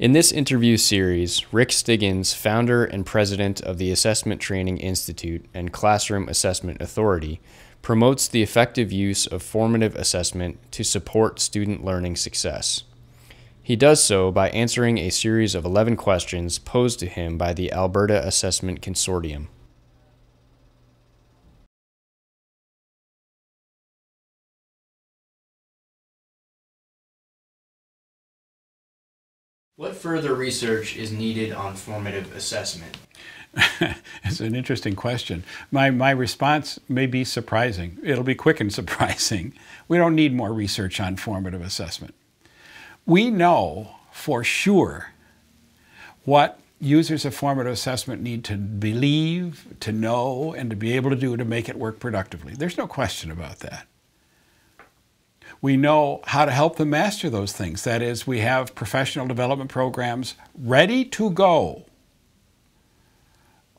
In this interview series, Rick Stiggins, founder and president of the Assessment Training Institute and Classroom Assessment Authority, promotes the effective use of formative assessment to support student learning success. He does so by answering a series of 11 questions posed to him by the Alberta Assessment Consortium. What further research is needed on formative assessment? It's an interesting question. My response may be surprising. It'll be quick and surprising. We don't need more research on formative assessment. We know for sure what users of formative assessment need to believe, to know, and to be able to do to make it work productively. There's no question about that. We know how to help them master those things. That is, we have professional development programs ready to go.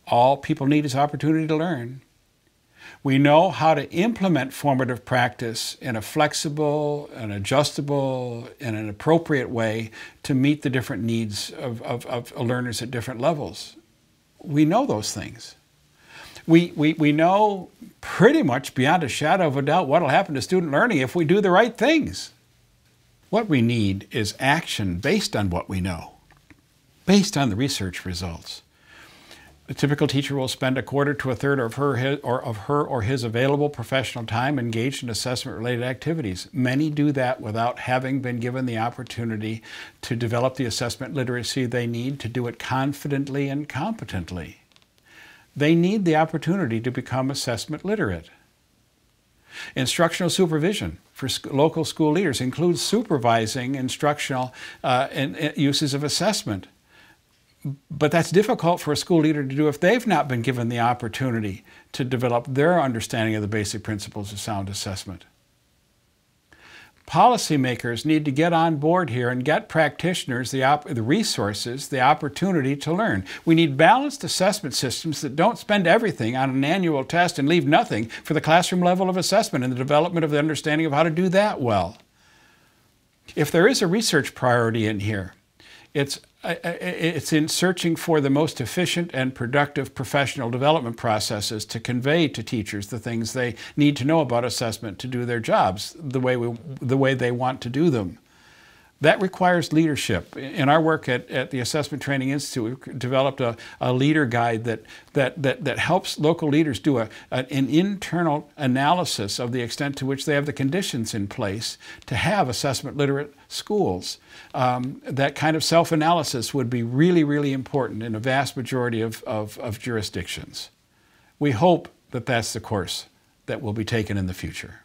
All people need is opportunity to learn. We know how to implement formative practice in a flexible, an adjustable, and an appropriate way to meet the different needs of learners at different levels. We know those things. We know pretty much beyond a shadow of a doubt what will happen to student learning if we do the right things. What we need is action based on what we know, based on the research results. A typical teacher will spend a quarter to a third of her or his available professional time engaged in assessment-related activities. Many do that without having been given the opportunity to develop the assessment literacy they need to do it confidently and competently. They need the opportunity to become assessment literate. Instructional supervision for local school leaders includes supervising instructional uses of assessment. But that's difficult for a school leader to do if they've not been given the opportunity to develop their understanding of the basic principles of sound assessment. Policymakers need to get on board here and get practitioners the resources, the opportunity to learn. We need balanced assessment systems that don't spend everything on an annual test and leave nothing for the classroom level of assessment and the development of the understanding of how to do that well. If there is a research priority in here, it's in searching for the most efficient and productive professional development processes to convey to teachers the things they need to know about assessment to do their jobs the way they want to do them. That requires leadership. In our work at the Assessment Training Institute, we've developed a leader guide that helps local leaders do an internal analysis of the extent to which they have the conditions in place to have assessment literate schools. That kind of self-analysis would be really, really important in a vast majority of jurisdictions. We hope that that's the course that will be taken in the future.